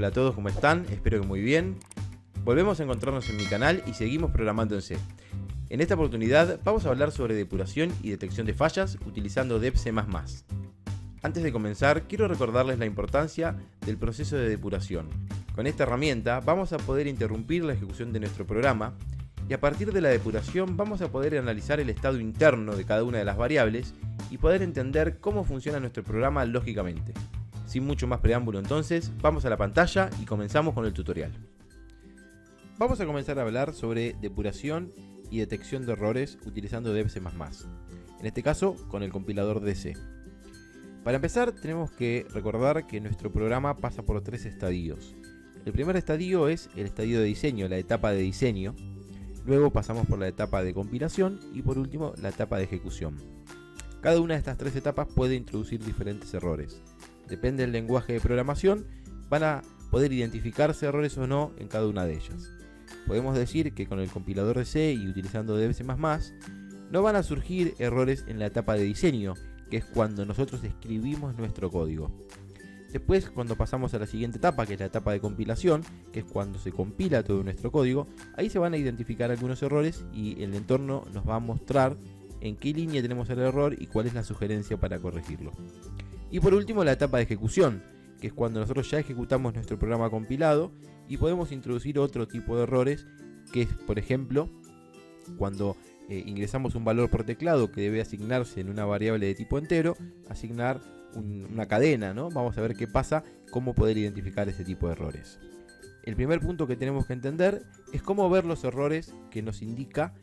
Hola a todos, ¿cómo están? Espero que muy bien. Volvemos a encontrarnos en mi canal y seguimos programando en C. En esta oportunidad vamos a hablar sobre depuración y detección de fallas utilizando DebC++. Antes de comenzar, quiero recordarles la importancia del proceso de depuración. Con esta herramienta vamos a poder interrumpir la ejecución de nuestro programa y a partir de la depuración vamos a poder analizar el estado interno de cada una de las variables y poder entender cómo funciona nuestro programa lógicamente. Sin mucho más preámbulo entonces, vamos a la pantalla y comenzamos con el tutorial. Vamos a comenzar a hablar sobre depuración y detección de errores utilizando DebC++. En este caso, con el compilador DC. Para empezar, tenemos que recordar que nuestro programa pasa por 3 estadios. El primer estadio es el estadio de diseño, la etapa de diseño. Luego pasamos por la etapa de compilación y por último la etapa de ejecución. Cada una de estas 3 etapas puede introducir diferentes errores. Depende del lenguaje de programación, van a poder identificarse errores o no en cada una de ellas. Podemos decir que con el compilador de C y utilizando DebC++, no van a surgir errores en la etapa de diseño, que es cuando nosotros escribimos nuestro código. Después, cuando pasamos a la siguiente etapa, que es la etapa de compilación, que es cuando se compila todo nuestro código, ahí se van a identificar algunos errores y el entorno nos va a mostrar en qué línea tenemos el error y cuál es la sugerencia para corregirlo. Y por último, la etapa de ejecución, que es cuando nosotros ya ejecutamos nuestro programa compilado y podemos introducir otro tipo de errores, que es, por ejemplo, cuando ingresamos un valor por teclado que debe asignarse en una variable de tipo entero, asignar una cadena, ¿no? Vamos a ver qué pasa, cómo poder identificar ese tipo de errores. El primer punto que tenemos que entender es cómo ver los errores que nos indica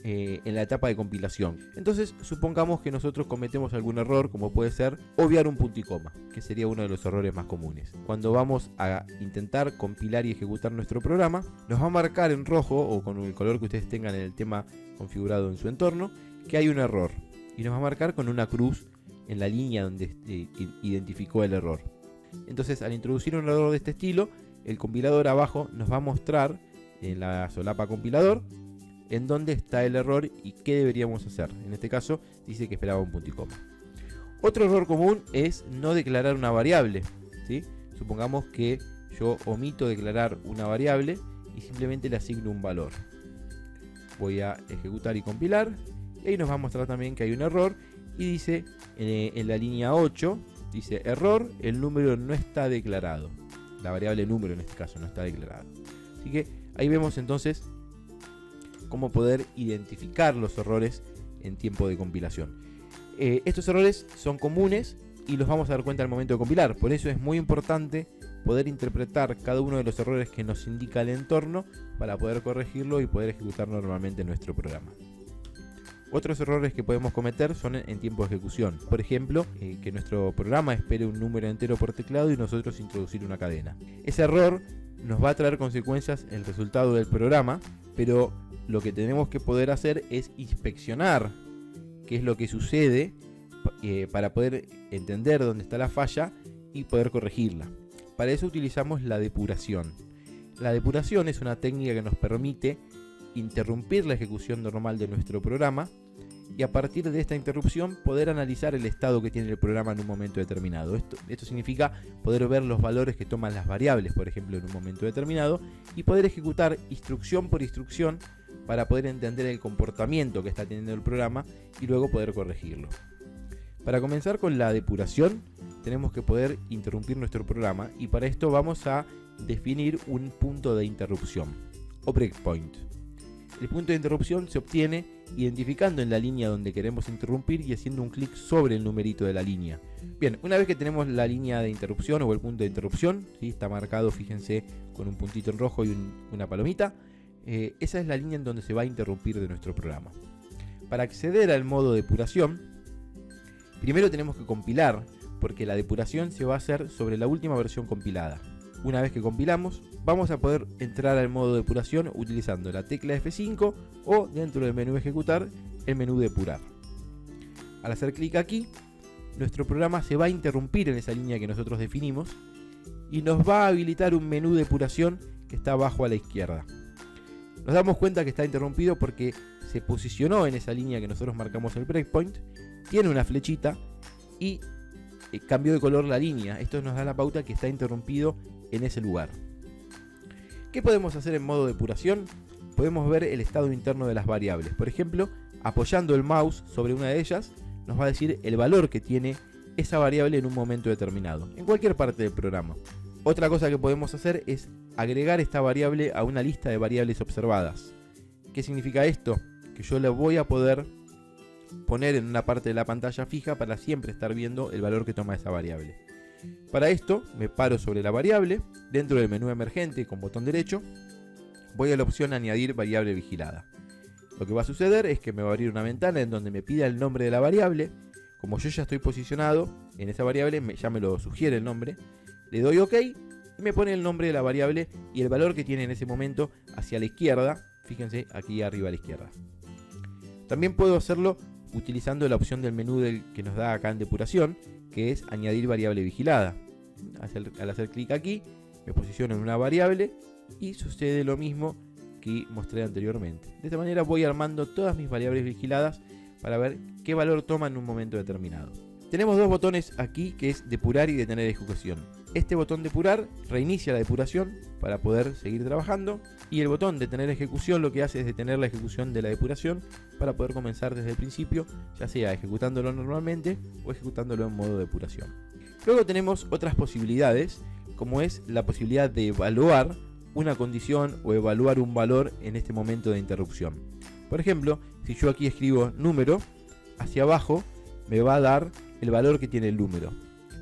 en la etapa de compilación. Entonces, supongamos que nosotros cometemos algún error, como puede ser obviar un punto y coma, que sería uno de los errores más comunes. Cuando vamos a intentar compilar y ejecutar nuestro programa, nos va a marcar en rojo o con el color que ustedes tengan en el tema configurado en su entorno, que hay un error. Y nos va a marcar con una cruz en la línea donde identificó el error. Entonces, al introducir un error de este estilo, el compilador abajo nos va a mostrar en la solapa compilador en dónde está el error y qué deberíamos hacer. En este caso dice que esperaba un punto y coma. Otro error común es no declarar una variable, ¿sí? Supongamos que yo omito declarar una variable y simplemente le asigno un valor. Voy a ejecutar y compilar y ahí nos va a mostrar también que hay un error y dice en la línea 8, dice error, el número no está declarado. La variable número en este caso no está declarada. Así que ahí vemos entonces cómo poder identificar los errores en tiempo de compilación. Estos errores son comunes y los vamos a dar cuenta al momento de compilar. Por eso es muy importante poder interpretar cada uno de los errores que nos indica el entorno para poder corregirlo y poder ejecutar normalmente nuestro programa. Otros errores que podemos cometer son en tiempo de ejecución. Por ejemplo, que nuestro programa espere un número entero por teclado y nosotros introducir una cadena. Ese error nos va a traer consecuencias en el resultado del programa, pero lo que tenemos que poder hacer es inspeccionar qué es lo que sucede para poder entender dónde está la falla y poder corregirla. Para eso utilizamos la depuración. La depuración es una técnica que nos permite interrumpir la ejecución normal de nuestro programa y a partir de esta interrupción poder analizar el estado que tiene el programa en un momento determinado. Esto significa poder ver los valores que toman las variables, por ejemplo, en un momento determinado y poder ejecutar instrucción por instrucción para poder entender el comportamiento que está teniendo el programa y luego poder corregirlo. Para comenzar con la depuración tenemos que poder interrumpir nuestro programa y para esto vamos a definir un punto de interrupción o breakpoint. El punto de interrupción se obtiene identificando en la línea donde queremos interrumpir y haciendo un clic sobre el numerito de la línea. Bien, una vez que tenemos la línea de interrupción o el punto de interrupción, ¿sí? Está marcado, fíjense, con un puntito en rojo y una palomita. Esa es la línea en donde se va a interrumpir de nuestro programa. Para acceder al modo depuración, primero tenemos que compilar, porque la depuración se va a hacer sobre la última versión compilada. Una vez que compilamos, vamos a poder entrar al modo depuración utilizando la tecla F5 o dentro del menú ejecutar, el menú depurar. Al hacer clic aquí, nuestro programa se va a interrumpir en esa línea que nosotros definimos y nos va a habilitar un menú depuración que está abajo a la izquierda. Nos damos cuenta que está interrumpido porque se posicionó en esa línea que nosotros marcamos el breakpoint, tiene una flechita y cambió de color la línea. Esto nos da la pauta que está interrumpido en ese lugar. ¿Qué podemos hacer en modo depuración? Podemos ver el estado interno de las variables. Por ejemplo, apoyando el mouse sobre una de ellas, nos va a decir el valor que tiene esa variable en un momento determinado, en cualquier parte del programa. Otra cosa que podemos hacer es agregar esta variable a una lista de variables observadas. ¿Qué significa esto? Que yo la voy a poder poner en una parte de la pantalla fija para siempre estar viendo el valor que toma esa variable. Para esto me paro sobre la variable, dentro del menú emergente con botón derecho, voy a la opción añadir variable vigilada. Lo que va a suceder es que me va a abrir una ventana en donde me pida el nombre de la variable. Como yo ya estoy posicionado en esa variable, ya me lo sugiere el nombre, le doy OK y me pone el nombre de la variable y el valor que tiene en ese momento hacia la izquierda. Fíjense aquí arriba a la izquierda. También puedo hacerlo utilizando la opción del menú que nos da acá en depuración, que es añadir variable vigilada. Al hacer clic aquí, me posiciono en una variable y sucede lo mismo que mostré anteriormente. De esta manera voy armando todas mis variables vigiladas para ver qué valor toma en un momento determinado. Tenemos dos botones aquí, que es depurar y detener ejecución. Este botón depurar reinicia la depuración para poder seguir trabajando, y el botón detener ejecución lo que hace es detener la ejecución de la depuración para poder comenzar desde el principio, ya sea ejecutándolo normalmente o ejecutándolo en modo depuración. Luego tenemos otras posibilidades, como es la posibilidad de evaluar una condición o evaluar un valor en este momento de interrupción. Por ejemplo, si yo aquí escribo número, hacia abajo me va a dar el valor que tiene el número.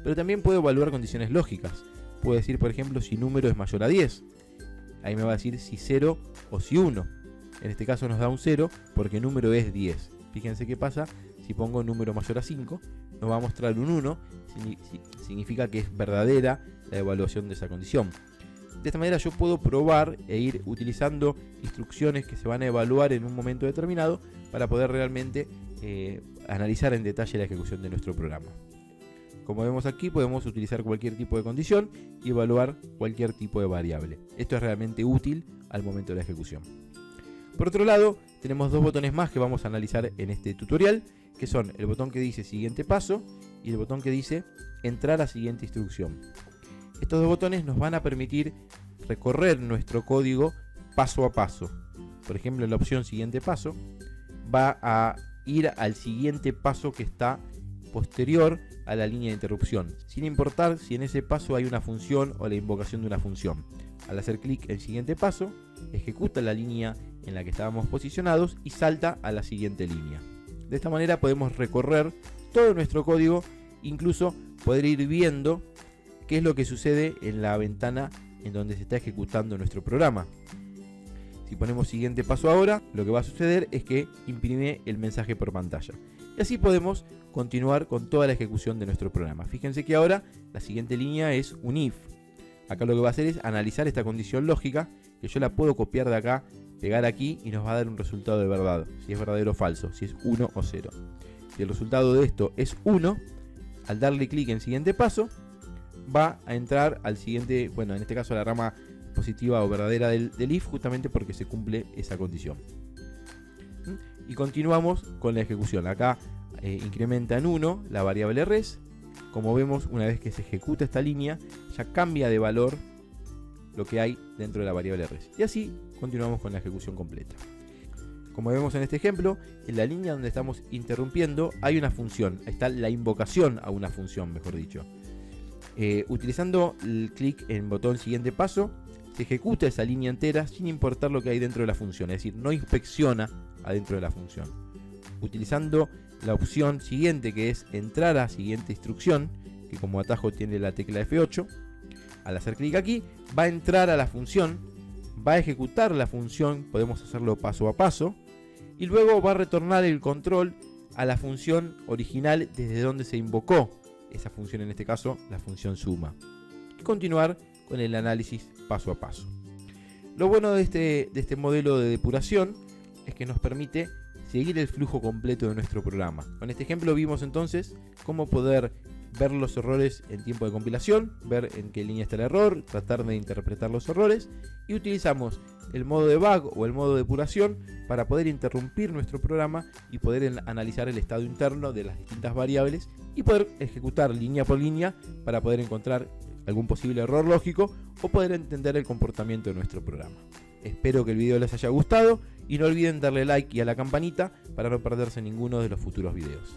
Pero también puedo evaluar condiciones lógicas. Puedo decir, por ejemplo, si número es mayor a 10. Ahí me va a decir si 0 o si 1. En este caso nos da un 0 porque número es 10. Fíjense qué pasa si pongo número mayor a 5. Nos va a mostrar un 1. Significa que es verdadera la evaluación de esa condición. De esta manera yo puedo probar e ir utilizando instrucciones que se van a evaluar en un momento determinado para poder realmente analizar en detalle la ejecución de nuestro programa. Como vemos aquí, podemos utilizar cualquier tipo de condición y evaluar cualquier tipo de variable. Esto es realmente útil al momento de la ejecución. Por otro lado, tenemos dos botones más que vamos a analizar en este tutorial, que son el botón que dice siguiente paso y el botón que dice entrar a siguiente instrucción. Estos dos botones nos van a permitir recorrer nuestro código paso a paso. Por ejemplo, en la opción siguiente paso va a ir al siguiente paso que está posterior a la línea de interrupción, sin importar si en ese paso hay una función o la invocación de una función. Al hacer clic en siguiente paso, ejecuta la línea en la que estábamos posicionados y salta a la siguiente línea. De esta manera podemos recorrer todo nuestro código, incluso poder ir viendo qué es lo que sucede en la ventana en donde se está ejecutando nuestro programa. Si ponemos siguiente paso ahora, lo que va a suceder es que imprime el mensaje por pantalla. Y así podemos continuar con toda la ejecución de nuestro programa. Fíjense que ahora la siguiente línea es un if. Acá lo que va a hacer es analizar esta condición lógica, que yo la puedo copiar de acá, pegar aquí y nos va a dar un resultado de verdad, si es verdadero o falso, si es 1 o 0. Si el resultado de esto es 1, al darle clic en siguiente paso, va a entrar al siguiente, bueno, en este caso a la rama positiva o verdadera del if, justamente porque se cumple esa condición. Y continuamos con la ejecución. Acá incrementa en 1 la variable res. Como vemos, una vez que se ejecuta esta línea, ya cambia de valor lo que hay dentro de la variable res. Y así continuamos con la ejecución completa. Como vemos en este ejemplo, en la línea donde estamos interrumpiendo hay una función. Ahí está la invocación a una función, mejor dicho. Utilizando el clic en botón siguiente paso, se ejecuta esa línea entera sin importar lo que hay dentro de la función, es decir, no inspecciona adentro de la función. Utilizando la opción siguiente, que es entrar a siguiente instrucción, que como atajo tiene la tecla F8, al hacer clic aquí va a entrar a la función, va a ejecutar la función, podemos hacerlo paso a paso, y luego va a retornar el control a la función original desde donde se invocó esa función, en este caso la función suma, y continuar con el análisis paso a paso. Lo bueno de este modelo de depuración es que nos permite seguir el flujo completo de nuestro programa. Con este ejemplo vimos entonces cómo poder ver los errores en tiempo de compilación, ver en qué línea está el error, tratar de interpretar los errores, y utilizamos el modo debug o el modo depuración para poder interrumpir nuestro programa y poder analizar el estado interno de las distintas variables y poder ejecutar línea por línea para poder encontrar algún posible error lógico o poder entender el comportamiento de nuestro programa. Espero que el video les haya gustado y no olviden darle like y a la campanita para no perderse ninguno de los futuros videos.